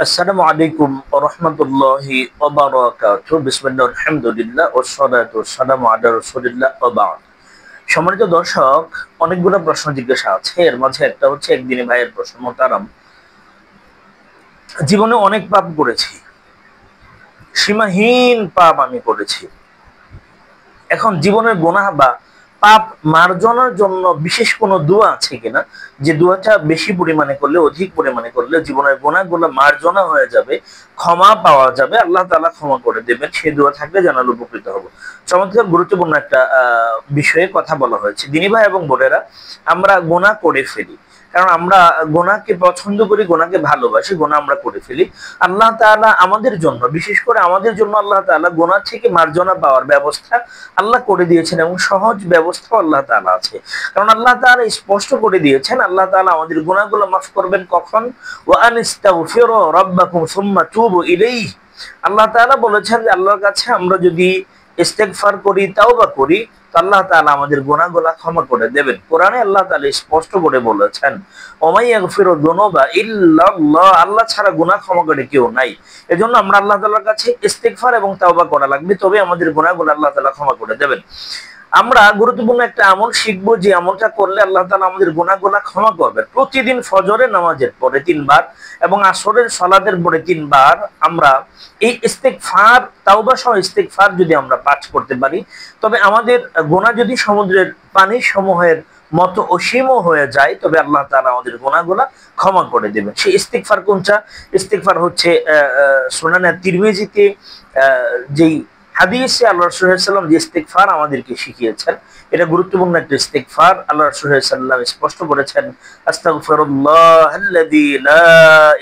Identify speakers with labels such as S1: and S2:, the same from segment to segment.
S1: আসসালামু আলাইকুম ওয়া রাহমাতুল্লাহি ওয়া বারাকাতুহু। বিসমিল্লাহির আলহামদুলিল্লাহ ওয়াসসালাতু ওয়াসসালামু আলা রাসূলিল্লাহ ওয়া বা'দ। সম্মানিত দর্শক, অনেকগুলো প্রশ্ন জিজ্ঞাসা আছে। এর মাঝে একটা হচ্ছে একদিনী ভাইয়ের প্রশ্ন। মোহতারাম, জীবনে অনেক পাপ করেছি, সীমাহীন পাপ আমি করেছি। এখন জীবনের গুনাহ বা পাপ মার্জনার জন্য বিশেষ কোনো দোয়া আছে কিনা, যে দোয়াটা বেশি পরিমাণে করলে, অধিক পরিমাণে করলে জীবনের গুনাহগুলো মার্জনা হয়ে যাবে, ক্ষমা পাওয়া যাবে, আল্লাহ তাআলা ক্ষমা করে দেবেন, সেই দোয়া থাকলে জানালে উপকৃত হব। চমৎকার গুরুত্বপূর্ণ একটা বিষয়ে কথা বলা হয়েছে। দিনী ভাই এবং বোনেরা, আমরা গুনাহ করে ফেলি, কারণ আমরা গুনাহকে পছন্দ করি, গুনাহকে ভালোবাসি, গুনাহ আমরা করে ফেলি। আল্লাহ তাআলা আমাদের জন্য, বিশেষ করে আমাদের জন্য আল্লাহ তাআলা গুনাহ থেকে মার্জনা পাওয়ার ব্যবস্থা আল্লাহ করে দিয়েছেন, এবং সহজ ব্যবস্থাও আল্লাহ তাআলা আছে। কারণ আল্লাহ তাআলা স্পষ্ট করে দিয়েছেন, আল্লাহ তাআলা আমাদের গুনাহগুলো মাফ করবেন কখন? ওয়া আনিস্তাগফিরু রাব্বাকুম সুম্মা তুবু ইলাইহি। আল্লাহ তাআলা বলেছেন যে আল্লাহর কাছে আমরা যদি ইস্তেগফার করি, তাওবা করি, তো আল্লাহ তাআলা আমাদের গুনাহগুলো ক্ষমা করে দেবেন। কোরআনে আল্লাহ তাআলা স্পষ্ট করে বলেছেন, ওমাই ইয়াগফিরু যুনুবা ইল্লাল্লাহ, আল্লাহ ছাড়া গুনাহ ক্ষমা করে কেউ নাই। এজন্য আমরা আল্লাহ তাআলার কাছে ইস্তেগফার এবং তাওবা করা লাগবে, তবে আমাদের গুনাহগুলো আল্লাহ তাআলা ক্ষমা করে দেবেন। আমরা গুরুত্বপূর্ণ একটা আমল শিখবো, যে আমলটা করলে আল্লাহ তাআলা আমাদের গুনাহগুলো ক্ষমা করবেন। প্রতিদিন ফজরের নামাজের পরে 3 বার এবং আসরের সালাতের পরে 3 বার আমরা এই ইস্তেগফার, তাওবা সহ ইস্তেগফার যদি আমরা পাঠ করতে পারি, তবে আমাদের গুনাহ যদি সমুদ্রের পানি সমূহের মতো অসীম হয়ে যায়, তবে আল্লাহ তাআলা আমাদের গুনাহগুলো ক্ষমা করে দেবেন। সেই ইস্তেগফার কোনটা? ইস্তেগফার হচ্ছে সুনানে তিরমিজিতে যেই হাদিসে আল্লাহ রাসূল সাল্লাল্লাহু আলাইহি ওয়াসাল্লাম যে ইস্তেগফার আমাদেরকে শিখিয়েছেন, এটা গুরুত্বপূর্ণ একটা ইস্তেগফার। আল্লাহ রাসূল সাল্লাল্লাহু আলাইহি ওয়াসাল্লাম স্পষ্ট করেছেন, আস্তাগফিরুল্লাহাল্লাযী লা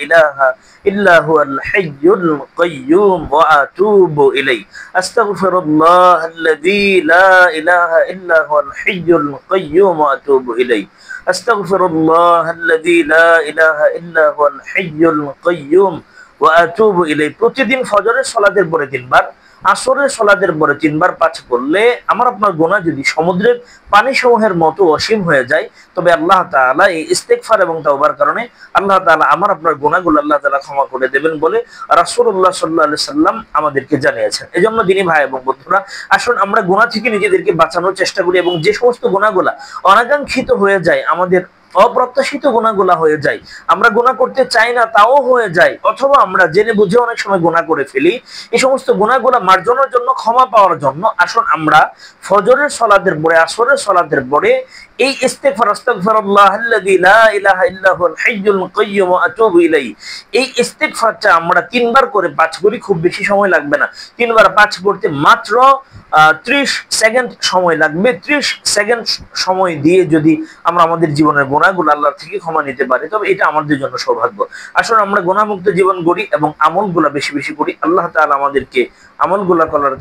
S1: ইলাহা ইল্লা হুয়াল হাইয়্যুল কাইয়্যুম ওয়া আতুবু ইলাইহি। আস্তাগফিরুল্লাহাল্লাযী লা ইলাহা ইল্লা হুয়াল হাইয়্যুল কাইয়্যুম ওয়া আতুবু ইলাইহি। আস্তাগফিরুল্লাহাল্লাযী লা ইলাহা ইল্লা হুয়াল হাইয়্যুল কাইয়্যুম ওয়া আতুবু ইলাইহি। প্রতিদিন ফজরের সালাতের পরে 3 বার, আসরের সালাতের পরে 3 বার পাঠ করলে আমার আপনার গুনাহ যদি সমুদ্রের পানি সমূহের মতো অসীম হয়ে যায়, তবে আল্লাহ তাআলা এই ইস্তেগফার এবং তাওবার কারণে আল্লাহ তাআলা আমার আপনার গুনাহগুলো আল্লাহ তাআলা ক্ষমা করে দেবেন বলে রাসূলুল্লাহ সাল্লাল্লাহু আলাইহি সাল্লাম আমাদেরকে জানিয়েছেন। এজন্য দিনী ভাই এবং বন্ধুরা, আসুন আমরা গুনাহ থেকে নিজেদেরকে বাঁচানোর চেষ্টা করি, এবং যে সমস্ত গুনাহগুলো অনাকাঙ্ক্ষিত হয়ে যায়, আমাদের অপ্রত্যাশিত গুনাহগুলা হয়ে যায়, আমরা গুনাহ করতে চাই না তাও হয়ে যায়, অথবা আমরা জেনে বুঝে অনেক সময় গুনাহ করে ফেলি, এই সমস্ত গুনাহগুলা মার্জনার জন্য, ক্ষমা পাওয়ার জন্য আসুন আমরা ফজরের সালাতের পরে, আসরের সালাতের পরে এই ইস্তেগফার, আস্তাগফিরুল্লাহাল্লাযী লা ইলাহা ইল্লা হুয়াল হাইয়্যুল কাইয়্যুম ওয়া আতুবু ইলাইহি, এই ইস্তেগফারটা আমরা 3 বার করে পাঠ করি। খুব বেশি সময় লাগবে না, 3 বার পাঠ করতে মাত্র 30 সেকেন্ড সময় লাগবে। 30 সেকেন্ড সময় দিয়ে যদি আমরা আমাদের জীবনের গুনাহগুলো আল্লাহর থেকে ক্ষমা নিতে পারি, তবে এটা আমাদের জন্য সৌভাগ্য। আসলে আমরা গুনাহমুক্ত জীবন গড়ি এবং আমলগুলো বেশি বেশি করি। আল্লাহ তাআলা আমাদেরকে আমলগুলো করার